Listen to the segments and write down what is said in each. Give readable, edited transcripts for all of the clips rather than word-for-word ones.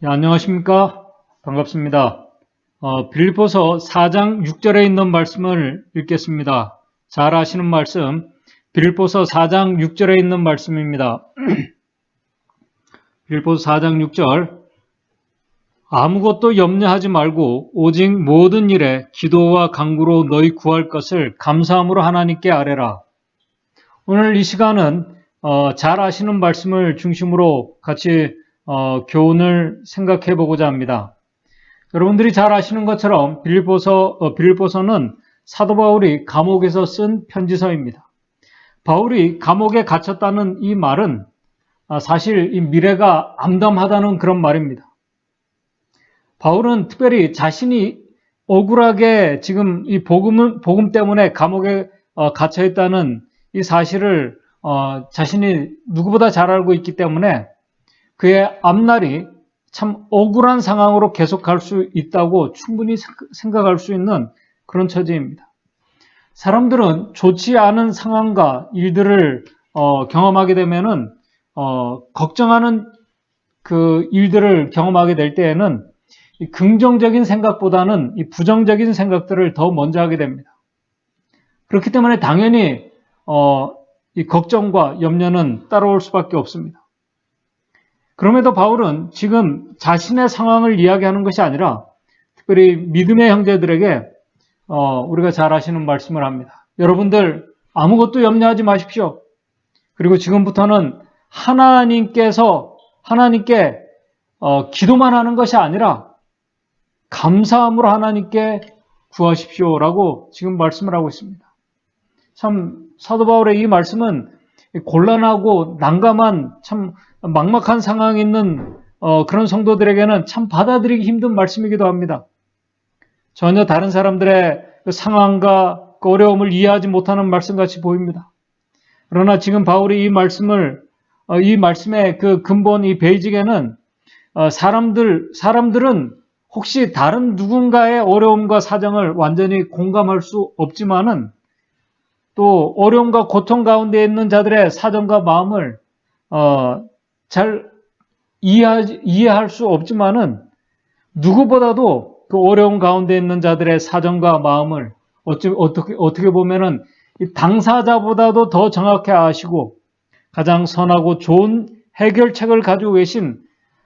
예, 안녕하십니까? 반갑습니다. 빌립보서 4장 6절에 있는 말씀을 읽겠습니다. 잘 아시는 말씀, 빌립보서 4장 6절에 있는 말씀입니다. 빌립보서 4장 6절, 아무것도 염려하지 말고 오직 모든 일에 기도와 간구로 너희 구할 것을 감사함으로 하나님께 아뢰라. 오늘 이 시간은 잘 아시는 말씀을 중심으로 같이 교훈을 생각해 보고자 합니다. 여러분들이 잘 아시는 것처럼 빌립보서는 사도 바울이 감옥에서 쓴 편지서입니다. 바울이 감옥에 갇혔다는 이 말은 사실 이 미래가 암담하다는 그런 말입니다. 바울은 특별히 자신이 억울하게 지금 이 복음 때문에 감옥에 갇혀 있다는 이 사실을 자신이 누구보다 잘 알고 있기 때문에 그의 앞날이 참 억울한 상황으로 계속갈 수 있다고 충분히 생각할 수 있는 그런 처지입니다. 사람들은 좋지 않은 상황과 일들을 경험하게 되면은 걱정하는 그 일들을 경험하게 될 때에는 이 긍정적인 생각보다는 이 부정적인 생각들을 더 먼저 하게 됩니다. 그렇기 때문에 당연히 이 걱정과 염려는 따라올 수밖에 없습니다. 그럼에도 바울은 지금 자신의 상황을 이야기하는 것이 아니라 특별히 믿음의 형제들에게 우리가 잘 아시는 말씀을 합니다. 여러분들 아무것도 염려하지 마십시오. 그리고 지금부터는 하나님께 기도만 하는 것이 아니라 감사함으로 하나님께 구하십시오라고 지금 말씀을 하고 있습니다. 참 사도 바울의 이 말씀은 곤란하고 난감한 참 막막한 상황에 있는 그런 성도들에게는 참 받아들이기 힘든 말씀이기도 합니다. 전혀 다른 사람들의 그 상황과 그 어려움을 이해하지 못하는 말씀같이 보입니다. 그러나 지금 바울이 이 말씀의 그 근본 이 베이직에는 사람들은 혹시 다른 누군가의 어려움과 사정을 완전히 공감할 수 없지만은 또 어려움과 고통 가운데 있는 자들의 사정과 마음을 잘 이해할 수 없지만은 누구보다도 그 어려움 가운데 있는 자들의 사정과 마음을 어떻게 보면은 당사자보다도 더 정확히 아시고 가장 선하고 좋은 해결책을 가지고 계신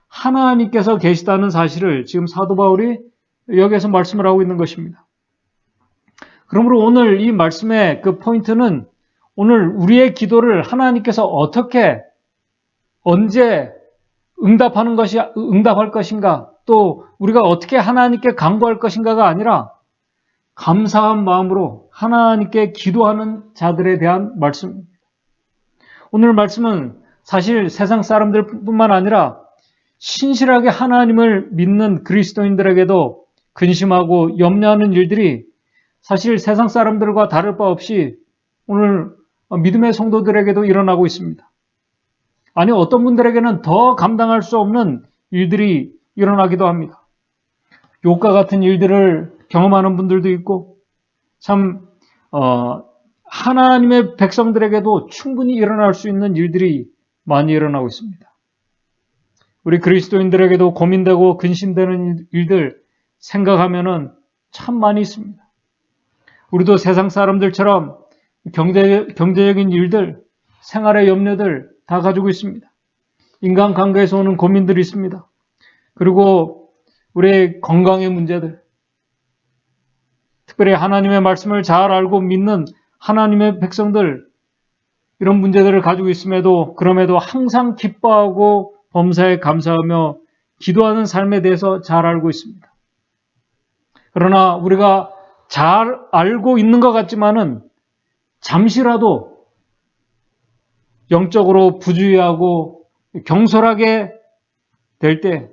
하나님께서 계시다는 사실을 지금 사도 바울이 여기에서 말씀을 하고 있는 것입니다. 그러므로 오늘 이 말씀의 그 포인트는 오늘 우리의 기도를 하나님께서 언제 응답할 것인가, 또 우리가 어떻게 하나님께 간구할 것인가가 아니라 감사한 마음으로 하나님께 기도하는 자들에 대한 말씀입니다. 오늘 말씀은 사실 세상 사람들뿐만 아니라 신실하게 하나님을 믿는 그리스도인들에게도 근심하고 염려하는 일들이 사실 세상 사람들과 다를 바 없이 오늘 믿음의 성도들에게도 일어나고 있습니다. 아니, 어떤 분들에게는 더 감당할 수 없는 일들이 일어나기도 합니다. 욕과 같은 일들을 경험하는 분들도 있고, 참 하나님의 백성들에게도 충분히 일어날 수 있는 일들이 많이 일어나고 있습니다. 우리 그리스도인들에게도 고민되고 근심되는 일들 생각하면은 참 많이 있습니다. 우리도 세상 사람들처럼 경제적인 일들, 생활의 염려들 다 가지고 있습니다. 인간관계에서 오는 고민들이 있습니다. 그리고 우리의 건강의 문제들, 특별히 하나님의 말씀을 잘 알고 믿는 하나님의 백성들, 이런 문제들을 가지고 있음에도 그럼에도 항상 기뻐하고 범사에 감사하며 기도하는 삶에 대해서 잘 알고 있습니다. 그러나 우리가 잘 알고 있는 것 같지만은 잠시라도 영적으로 부주의하고 경솔하게 될 때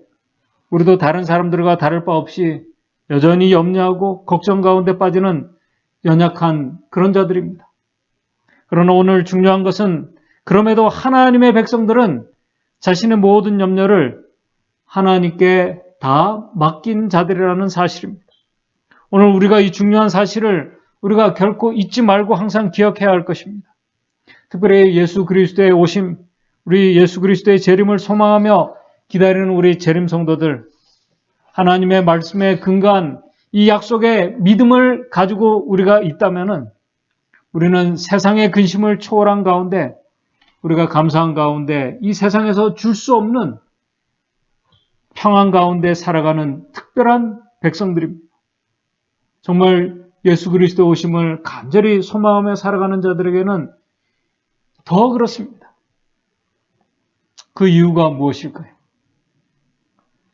우리도 다른 사람들과 다를 바 없이 여전히 염려하고 걱정 가운데 빠지는 연약한 그런 자들입니다. 그러나 오늘 중요한 것은 그럼에도 하나님의 백성들은 자신의 모든 염려를 하나님께 다 맡긴 자들이라는 사실입니다. 오늘 우리가 이 중요한 사실을 우리가 결코 잊지 말고 항상 기억해야 할 것입니다. 특별히 예수 그리스도의 오심, 우리 예수 그리스도의 재림을 소망하며 기다리는 우리 재림 성도들, 하나님의 말씀에 근거한 이 약속의 믿음을 가지고 우리가 있다면은 우리는 세상의 근심을 초월한 가운데, 우리가 감사한 가운데 이 세상에서 줄 수 없는 평안 가운데 살아가는 특별한 백성들입니다. 정말 예수 그리스도 오심을 간절히 소망하며 살아가는 자들에게는 더 그렇습니다. 그 이유가 무엇일까요?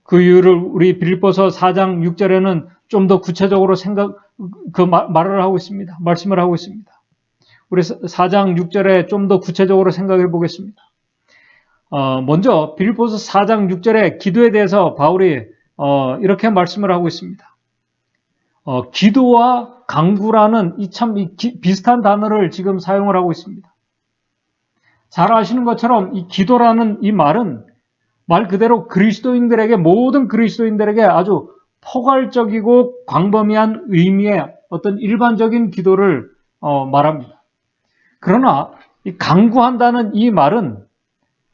그 이유를 우리 빌립보서 4장 6절에는 좀 더 구체적으로 말을 하고 있습니다. 말씀을 하고 있습니다. 우리 4장 6절에 좀 더 구체적으로 생각해 보겠습니다. 먼저 빌립보서 4장 6절에 기도에 대해서 바울이 이렇게 말씀을 하고 있습니다. 기도와 간구라는 비슷한 단어를 지금 사용을 하고 있습니다. 잘 아시는 것처럼 이 기도라는 이 말은 말 그대로 모든 그리스도인들에게 아주 포괄적이고 광범위한 의미의 어떤 일반적인 기도를 말합니다. 그러나 이 간구한다는 이 말은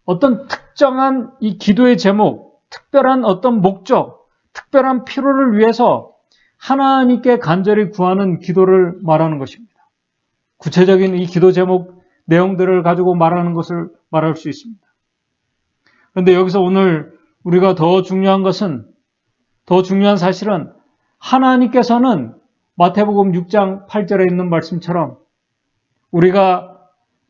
어떤 특정한 이 기도의 제목, 특별한 어떤 목적, 특별한 필요를 위해서 하나님께 간절히 구하는 기도를 말하는 것입니다. 구체적인 이 기도 제목 내용들을 가지고 말하는 것을 말할 수 있습니다. 그런데 여기서 오늘 우리가 더 중요한 사실은 하나님께서는 마태복음 6장 8절에 있는 말씀처럼 우리가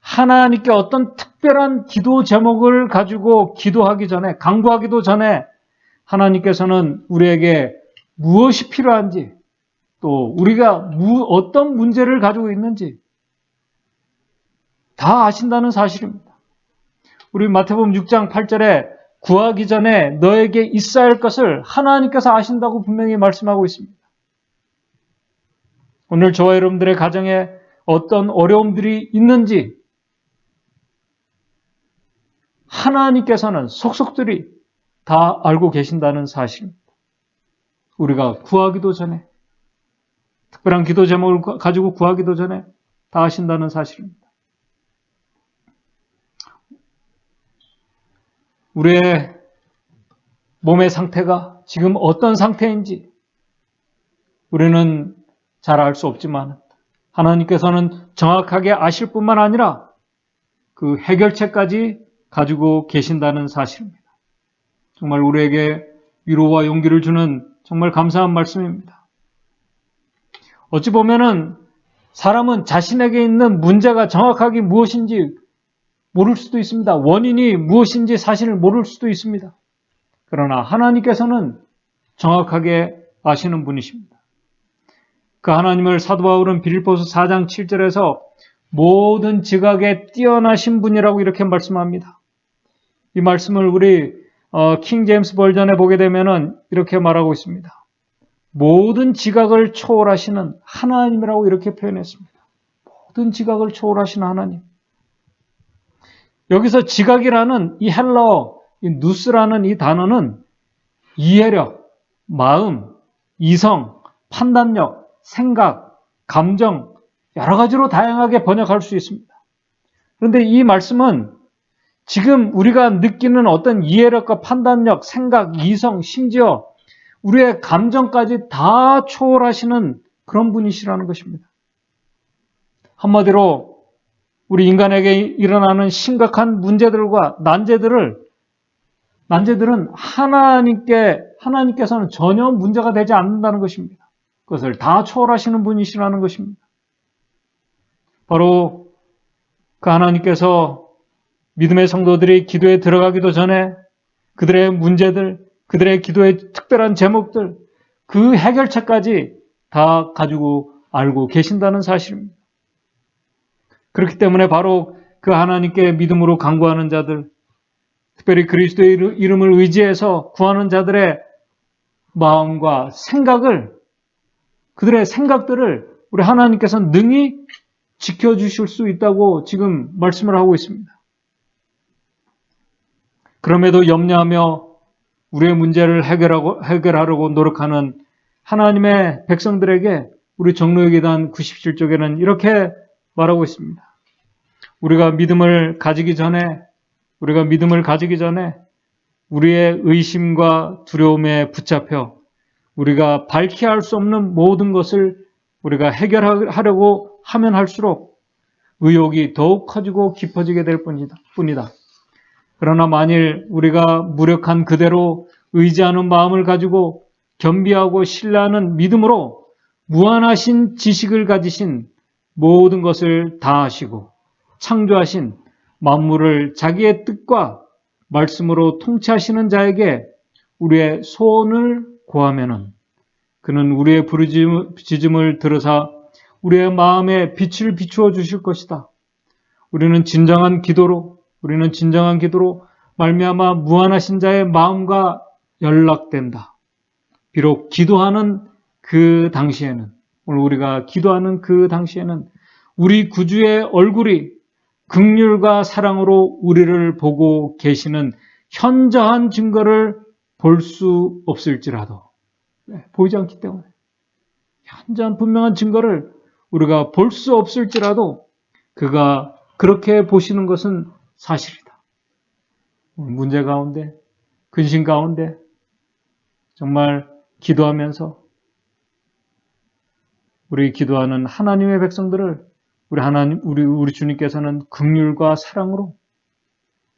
하나님께 어떤 특별한 기도 제목을 가지고 기도하기 전에, 간구하기도 전에 하나님께서는 우리에게 무엇이 필요한지, 또 우리가 어떤 문제를 가지고 있는지 다 아신다는 사실입니다. 우리 마태복음 6장 8절에 구하기 전에 너에게 있어야 할 것을 하나님께서 아신다고 분명히 말씀하고 있습니다. 오늘 저와 여러분들의 가정에 어떤 어려움들이 있는지 하나님께서는 속속들이 다 알고 계신다는 사실입니다. 우리가 구하기도 전에, 특별한 기도 제목을 가지고 구하기도 전에 다 아신다는 사실입니다. 우리의 몸의 상태가 지금 어떤 상태인지 우리는 잘 알 수 없지만 하나님께서는 정확하게 아실 뿐만 아니라 그 해결책까지 가지고 계신다는 사실입니다. 정말 우리에게 위로와 용기를 주는 정말 감사한 말씀입니다. 어찌 보면은 사람은 자신에게 있는 문제가 정확하게 무엇인지 모를 수도 있습니다. 원인이 무엇인지 사실을 모를 수도 있습니다. 그러나 하나님께서는 정확하게 아시는 분이십니다. 그 하나님을 사도 바울은 빌립보서 4장 7절에서 모든 지각에 뛰어나신 분이라고 이렇게 말씀합니다. 이 말씀을 우리 킹 제임스 버전에 보게 되면은 이렇게 말하고 있습니다. 모든 지각을 초월하시는 하나님이라고 이렇게 표현했습니다. 모든 지각을 초월하시는 하나님. 여기서 지각이라는 이 헬라어 누스라는 이 단어는 이해력, 마음, 이성, 판단력, 생각, 감정 여러 가지로 다양하게 번역할 수 있습니다. 그런데 이 말씀은 지금 우리가 느끼는 어떤 이해력과 판단력, 생각, 이성, 심지어 우리의 감정까지 다 초월하시는 그런 분이시라는 것입니다. 한마디로 우리 인간에게 일어나는 심각한 문제들과 난제들은 하나님께서는 전혀 문제가 되지 않는다는 것입니다. 그것을 다 초월하시는 분이시라는 것입니다. 바로 그 하나님께서 믿음의 성도들이 기도에 들어가기도 전에 그들의 문제들, 그들의 기도의 특별한 제목들, 그 해결책까지 다 가지고 알고 계신다는 사실입니다. 그렇기 때문에 바로 그 하나님께 믿음으로 간구하는 자들, 특별히 그리스도의 이름을 의지해서 구하는 자들의 마음과 그들의 생각들을 우리 하나님께서 능히 지켜주실 수 있다고 지금 말씀을 하고 있습니다. 그럼에도 염려하며 우리의 문제를 해결하려고 노력하는 하나님의 백성들에게 우리 정로의계단 97쪽에는 이렇게 말하고 있습니다. 우리가 믿음을 가지기 전에 우리의 의심과 두려움에 붙잡혀 우리가 밝히 할 수 없는 모든 것을 우리가 해결하려고 하면 할수록 의욕이 더욱 커지고 깊어지게 될 뿐이다. 그러나 만일 우리가 무력한 그대로 의지하는 마음을 가지고 겸비하고 신뢰하는 믿음으로 무한하신 지식을 가지신 모든 것을 다 하시고 창조하신 만물을 자기의 뜻과 말씀으로 통치하시는 자에게 우리의 소원을 고하면은 그는 우리의 부르짖음을 들으사 우리의 마음에 빛을 비추어 주실 것이다. 우리는 진정한 기도로 말미암아 무한하신 자의 마음과 연락된다. 비록 기도하는 그 당시에는, 오늘 우리가 기도하는 그 당시에는 우리 구주의 얼굴이 긍휼과 사랑으로 우리를 보고 계시는 현저한 증거를 볼 수 없을지라도, 보이지 않기 때문에 현저한 분명한 증거를 우리가 볼 수 없을지라도 그가 그렇게 보시는 것은 사실이다. 문제 가운데, 근심 가운데 정말 기도하면서 우리 기도하는 하나님의 백성들을 우리 주님께서는 긍휼과 사랑으로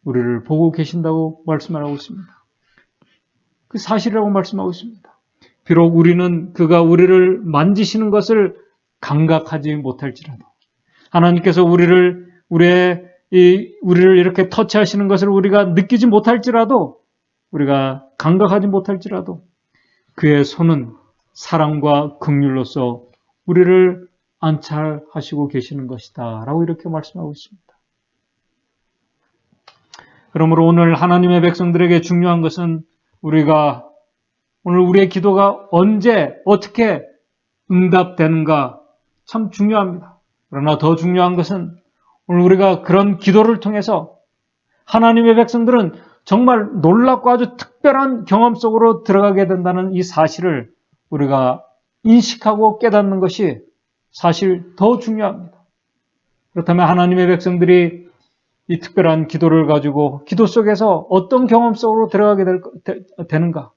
우리를 보고 계신다고 말씀하고 있습니다. 그 사실이라고 말씀하고 있습니다. 비록 우리는 그가 우리를 만지시는 것을 감각하지 못할지라도, 하나님께서 우리를 이렇게 터치하시는 것을 우리가 느끼지 못할지라도, 우리가 감각하지 못할지라도 그의 손은 사랑과 긍휼로서 우리를 안찰하시고 계시는 것이다 라고 이렇게 말씀하고 있습니다. 그러므로 오늘 하나님의 백성들에게 중요한 것은 오늘 우리의 기도가 언제 어떻게 응답되는가 참 중요합니다. 그러나 더 중요한 것은 오늘 우리가 그런 기도를 통해서 하나님의 백성들은 정말 놀랍고 아주 특별한 경험 속으로 들어가게 된다는 이 사실을 우리가 인식하고 깨닫는 것이 사실 더 중요합니다. 그렇다면 하나님의 백성들이 이 특별한 기도를 가지고 기도 속에서 어떤 경험 속으로 들어가게 되는가?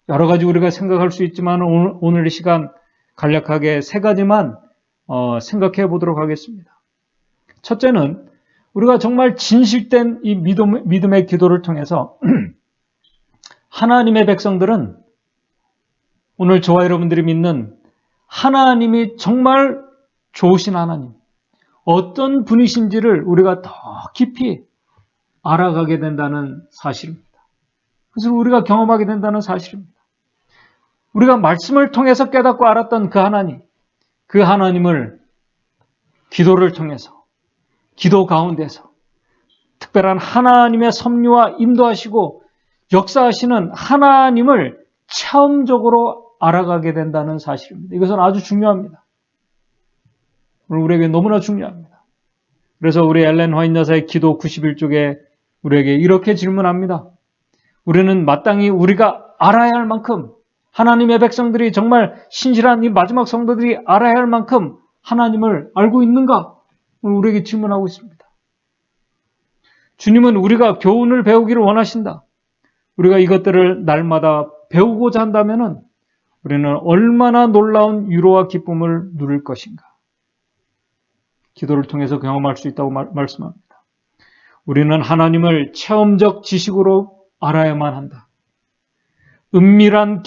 여러 가지 우리가 생각할 수 있지만 오늘 이 시간 간략하게 세 가지만 생각해 보도록 하겠습니다. 첫째는 우리가 정말 진실된 이 믿음의 기도를 통해서 하나님의 백성들은 오늘 저와 여러분들이 믿는 하나님이 정말 좋으신 하나님, 어떤 분이신지를 우리가 더 깊이 알아가게 된다는 사실입니다. 그것을 우리가 경험하게 된다는 사실입니다. 우리가 말씀을 통해서 깨닫고 알았던 그 하나님을 기도를 통해서, 기도 가운데서 특별한 하나님의 섭리와 인도하시고 역사하시는 하나님을 체험적으로 알아가게 된다는 사실입니다. 이것은 아주 중요합니다. 오늘 우리에게 너무나 중요합니다. 그래서 우리 엘렌 화이트 여사의 기도 91쪽에 우리에게 이렇게 질문합니다. 우리는 마땅히 우리가 알아야 할 만큼, 하나님의 백성들이 정말 신실한 이 마지막 성도들이 알아야 할 만큼 하나님을 알고 있는가? 오늘 우리에게 질문하고 있습니다. 주님은 우리가 교훈을 배우기를 원하신다. 우리가 이것들을 날마다 배우고자 한다면 우리는 얼마나 놀라운 위로와 기쁨을 누릴 것인가. 기도를 통해서 경험할 수 있다고 말씀합니다. 우리는 하나님을 체험적 지식으로 알아야만 한다. 은밀한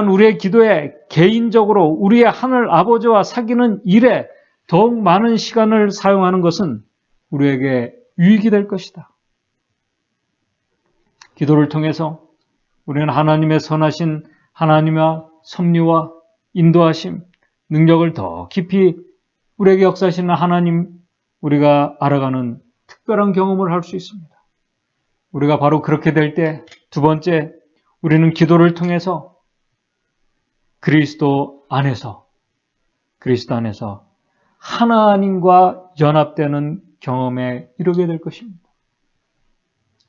우리의 기도에 개인적으로 우리의 하늘 아버지와 사귀는 일에 더욱 많은 시간을 사용하는 것은 우리에게 유익이 될 것이다. 기도를 통해서 우리는 하나님의 선하신 하나님의 섭리와 인도하심, 능력을 더 깊이 우리에게 역사하시는 하나님, 우리가 알아가는 특별한 경험을 할 수 있습니다. 우리가 바로 그렇게 될 때, 두 번째, 우리는 기도를 통해서 그리스도 안에서 하나님과 연합되는 경험에 이르게 될 것입니다.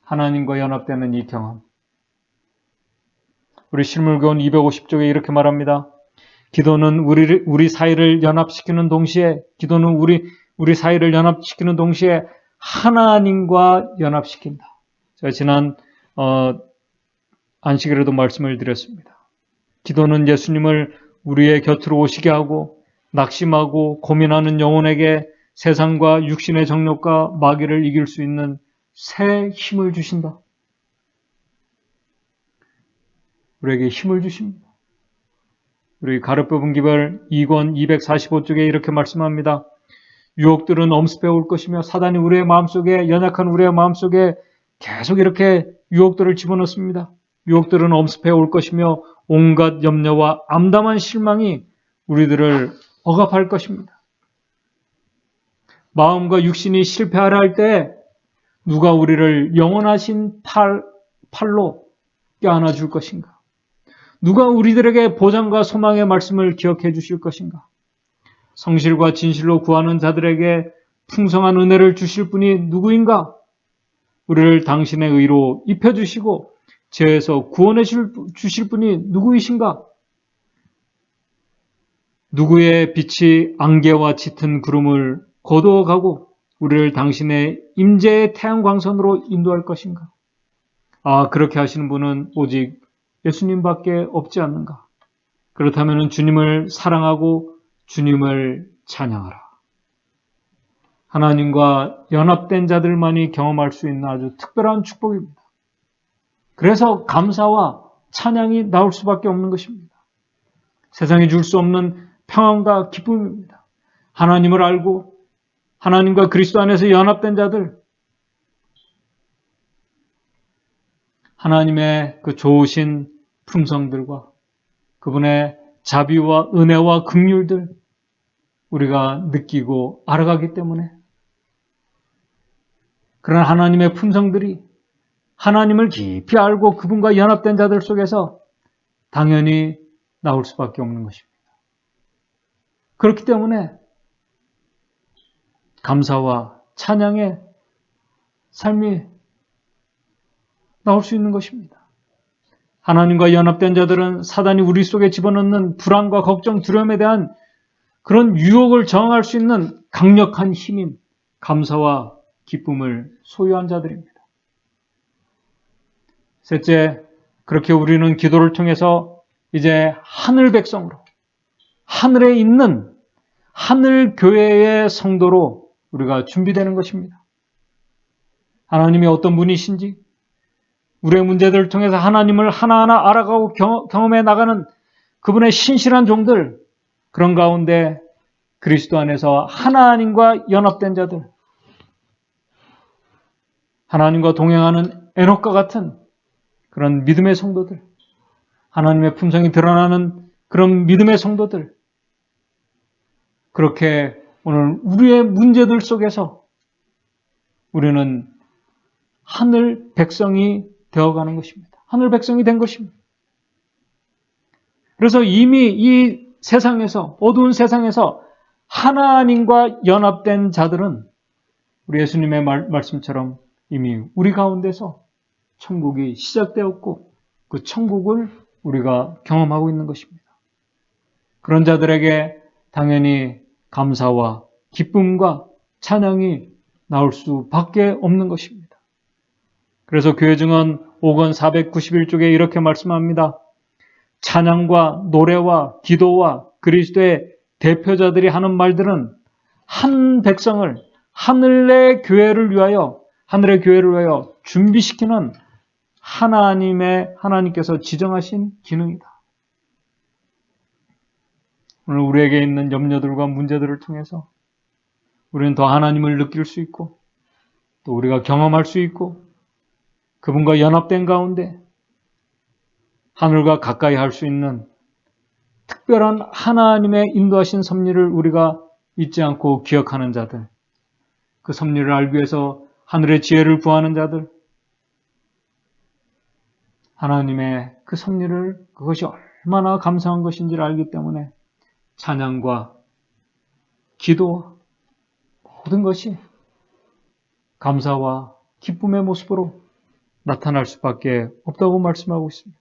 하나님과 연합되는 이 경험. 우리 실물교훈 250쪽에 이렇게 말합니다. 기도는 우리 사이를 연합시키는 동시에 하나님과 연합시킨다. 제가 지난 안식일에도 말씀을 드렸습니다. 기도는 예수님을 우리의 곁으로 오시게 하고 낙심하고 고민하는 영혼에게 세상과 육신의 정욕과 마귀를 이길 수 있는 새 힘을 주신다. 우리에게 힘을 주십니다. 우리 가르법은 기별 2권 245쪽에 이렇게 말씀합니다. 유혹들은 엄습해 올 것이며 사단이 우리의 마음속에 연약한 우리의 마음속에 계속 이렇게 유혹들을 집어넣습니다. 유혹들은 엄습해 올 것이며 온갖 염려와 암담한 실망이 우리들을 억압할 것입니다. 마음과 육신이 실패하려 할 때 누가 우리를 영원하신 팔로 껴안아 줄 것인가? 누가 우리들에게 보장과 소망의 말씀을 기억해 주실 것인가? 성실과 진실로 구하는 자들에게 풍성한 은혜를 주실 분이 누구인가? 우리를 당신의 의로 입혀주시고 죄에서 구원해 주실 분이 누구이신가? 누구의 빛이 안개와 짙은 구름을 거두어가고 우리를 당신의 임재의 태양광선으로 인도할 것인가? 그렇게 하시는 분은 오직 예수님밖에 없지 않는가? 그렇다면 주님을 사랑하고 주님을 찬양하라. 하나님과 연합된 자들만이 경험할 수 있는 아주 특별한 축복입니다. 그래서 감사와 찬양이 나올 수밖에 없는 것입니다. 세상이 줄 수 없는 평안과 기쁨입니다. 하나님을 알고 하나님과 그리스도 안에서 연합된 자들, 하나님의 그 좋으신 품성들과 그분의 자비와 은혜와 긍휼들 우리가 느끼고 알아가기 때문에 그런 하나님의 품성들이 하나님을 깊이 알고 그분과 연합된 자들 속에서 당연히 나올 수밖에 없는 것입니다. 그렇기 때문에 감사와 찬양의 삶이 나올 수 있는 것입니다. 하나님과 연합된 자들은 사단이 우리 속에 집어넣는 불안과 걱정, 두려움에 대한 그런 유혹을 저항할 수 있는 강력한 힘인 감사와 기쁨을 소유한 자들입니다. 셋째, 그렇게 우리는 기도를 통해서 이제 하늘 백성으로, 하늘에 있는 하늘 교회의 성도로 우리가 준비되는 것입니다. 하나님이 어떤 분이신지, 우리의 문제들을 통해서 하나님을 하나하나 알아가고 경험해 나가는 그분의 신실한 종들, 그런 가운데 그리스도 안에서 하나님과 연합된 자들, 하나님과 동행하는 에녹과 같은 그런 믿음의 성도들, 하나님의 품성이 드러나는 그런 믿음의 성도들, 그렇게 오늘 우리의 문제들 속에서 우리는 하늘 백성이 되어가는 것입니다. 하늘 백성이 된 것입니다. 그래서 이미 이 세상에서, 어두운 세상에서 하나님과 연합된 자들은 우리 예수님의 말씀처럼 이미 우리 가운데서 천국이 시작되었고 그 천국을 우리가 경험하고 있는 것입니다. 그런 자들에게 당연히 감사와 기쁨과 찬양이 나올 수밖에 없는 것입니다. 그래서 교회 증언 5권 491쪽에 이렇게 말씀합니다. 찬양과 노래와 기도와 그리스도의 대표자들이 하는 말들은 한 백성을 하늘의 교회를 위하여 준비시키는 하나님께서 지정하신 기능이다. 오늘 우리에게 있는 염려들과 문제들을 통해서 우리는 더 하나님을 느낄 수 있고 또 우리가 경험할 수 있고 그분과 연합된 가운데 하늘과 가까이 할 수 있는 특별한 하나님의 인도하신 섭리를 우리가 잊지 않고 기억하는 자들, 그 섭리를 알기 위해서 하늘의 지혜를 구하는 자들, 하나님의 그 섭리를 그것이 얼마나 감사한 것인지를 알기 때문에 찬양과 기도와 모든 것이 감사와 기쁨의 모습으로 나타날 수밖에 없다고 말씀하고 있습니다.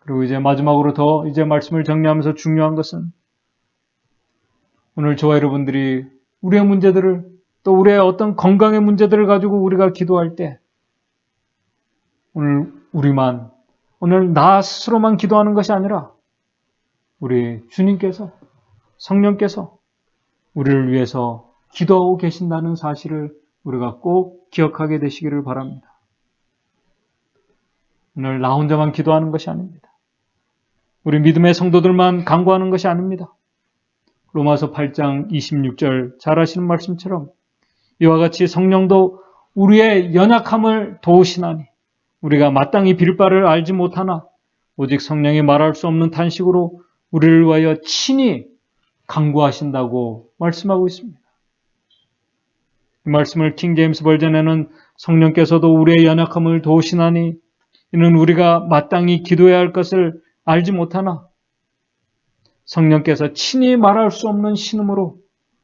그리고 이제 마지막으로 이제 말씀을 정리하면서 중요한 것은 오늘 저와 여러분들이 우리의 문제들을 또 우리의 어떤 건강의 문제들을 가지고 우리가 기도할 때 오늘 나 스스로만 기도하는 것이 아니라 우리 주님께서, 성령께서 우리를 위해서 기도하고 계신다는 사실을 우리가 꼭 기억하게 되시기를 바랍니다. 오늘 나 혼자만 기도하는 것이 아닙니다. 우리 믿음의 성도들만 간구하는 것이 아닙니다. 로마서 8장 26절 잘 아시는 말씀처럼 이와 같이 성령도 우리의 연약함을 도우시나니 우리가 마땅히 빌 바를 알지 못하나 오직 성령이 말할 수 없는 탄식으로 우리를 위하여 친히 간구하신다고 말씀하고 있습니다. 이 말씀을 킹 제임스 버전에는 성령께서도 우리의 연약함을 도우시나니 이는 우리가 마땅히 기도해야 할 것을 알지 못하나 성령께서 친히 말할 수 없는 신음으로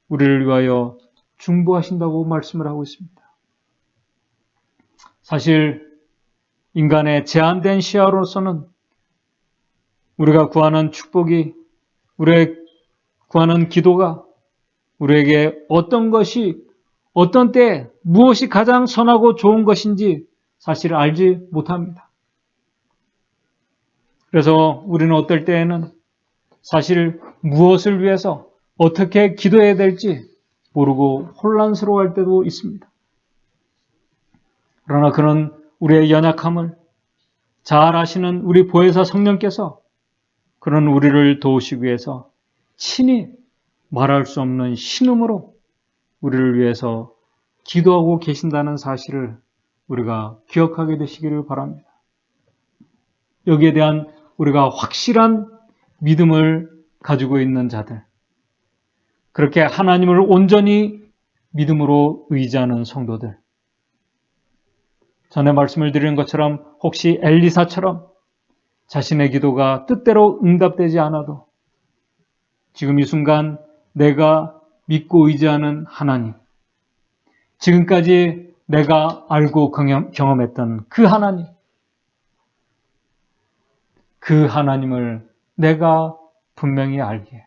우리를 위하여 중보하신다고 말씀을 하고 있습니다. 사실 인간의 제한된 시야로서는 우리가 구하는 축복이, 우리의 구하는 기도가 우리에게 어떤 것이, 어떤 때 무엇이 가장 선하고 좋은 것인지 사실 알지 못합니다. 그래서 우리는 어떨 때에는 사실 무엇을 위해서 어떻게 기도해야 될지 모르고 혼란스러워할 때도 있습니다. 그러나 그런 우리의 연약함을 잘 아시는 우리 보혜사 성령께서 그런 우리를 도우시기 위해서 친히 말할 수 없는 신음으로 우리를 위해서 기도하고 계신다는 사실을 우리가 기억하게 되시기를 바랍니다. 여기에 대한 우리가 확실한 믿음을 가지고 있는 자들, 그렇게 하나님을 온전히 믿음으로 의지하는 성도들, 전에 말씀을 드리는 것처럼 혹시 엘리사처럼 자신의 기도가 뜻대로 응답되지 않아도 지금 이 순간 내가 믿고 의지하는 하나님, 지금까지 내가 알고 경험했던 그 하나님을 내가 분명히 알기에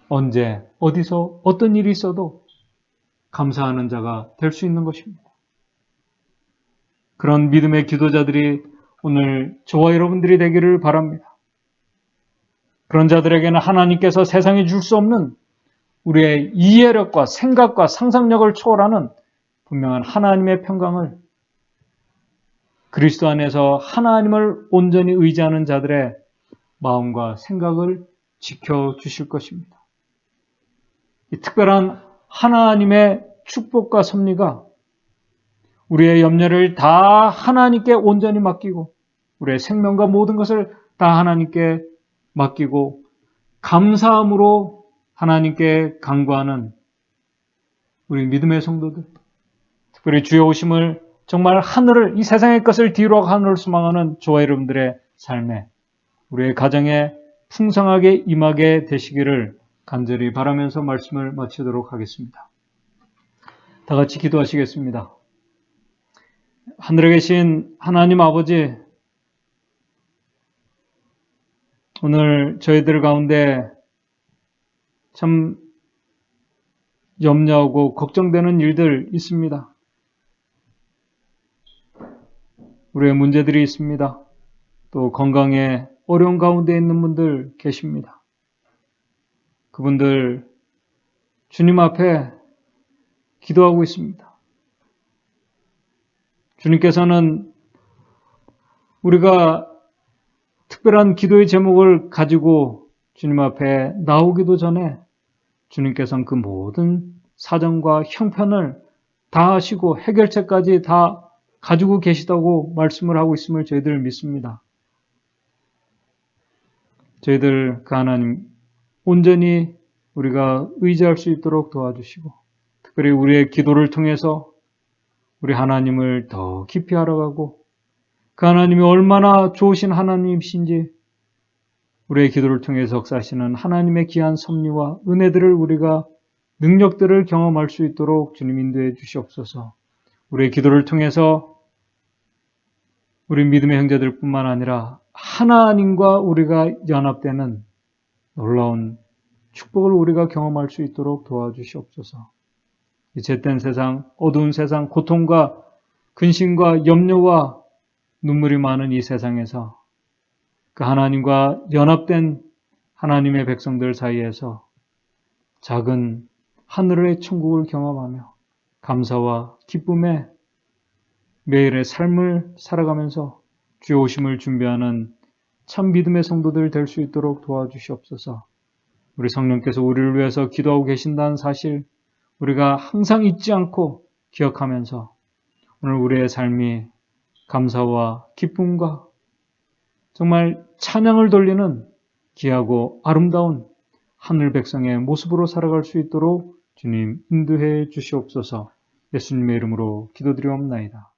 언제 어디서 어떤 일이 있어도 감사하는 자가 될 수 있는 것입니다. 그런 믿음의 기도자들이 오늘 저와 여러분들이 되기를 바랍니다. 그런 자들에게는 하나님께서 세상에 줄 수 없는 우리의 이해력과 생각과 상상력을 초월하는 분명한 하나님의 평강을, 그리스도 안에서 하나님을 온전히 의지하는 자들의 마음과 생각을 지켜주실 것입니다. 이 특별한 하나님의 축복과 섭리가 우리의 염려를 다 하나님께 온전히 맡기고 우리의 생명과 모든 것을 다 하나님께 맡기고 감사함으로 하나님께 간구하는 우리 믿음의 성도들, 특별히 주의 오심을 정말 하늘을, 이 세상의 것을 뒤로 하고 하늘을 소망하는 저와 여러분들의 삶에, 우리의 가정에 풍성하게 임하게 되시기를 간절히 바라면서 말씀을 마치도록 하겠습니다. 다 같이 기도하시겠습니다. 하늘에 계신 하나님 아버지, 오늘 저희들 가운데 참 염려하고 걱정되는 일들 있습니다. 우리의 문제들이 있습니다. 또 건강에 어려운 가운데 있는 분들 계십니다. 그분들 주님 앞에 기도하고 있습니다. 주님께서는 우리가 특별한 기도의 제목을 가지고 주님 앞에 나오기도 전에 주님께서는 그 모든 사정과 형편을 다 하시고 해결책까지 다 가지고 계시다고 말씀을 하고 있음을 저희들 믿습니다. 저희들 그 하나님 온전히 우리가 의지할 수 있도록 도와주시고 특별히 우리의 기도를 통해서 우리 하나님을 더 깊이 알아가고 그 하나님이 얼마나 좋으신 하나님이신지 우리의 기도를 통해서 역사하시는 하나님의 귀한 섭리와 은혜들을 우리가 능력들을 경험할 수 있도록 주님 인도해 주시옵소서. 우리의 기도를 통해서 우리 믿음의 형제들뿐만 아니라 하나님과 우리가 연합되는 놀라운 축복을 우리가 경험할 수 있도록 도와주시옵소서. 이 잿된 세상, 어두운 세상, 고통과 근심과 염려와 눈물이 많은 이 세상에서 그 하나님과 연합된 하나님의 백성들 사이에서 작은 하늘의 천국을 경험하며 감사와 기쁨에 매일의 삶을 살아가면서 주의 오심을 준비하는 참 믿음의 성도들 될 수 있도록 도와주시옵소서. 우리 성령께서 우리를 위해서 기도하고 계신다는 사실 우리가 항상 잊지 않고 기억하면서 오늘 우리의 삶이 감사와 기쁨과 정말 찬양을 돌리는 귀하고 아름다운 하늘 백성의 모습으로 살아갈 수 있도록 주님 인도해 주시옵소서. 예수님의 이름으로 기도드리옵나이다.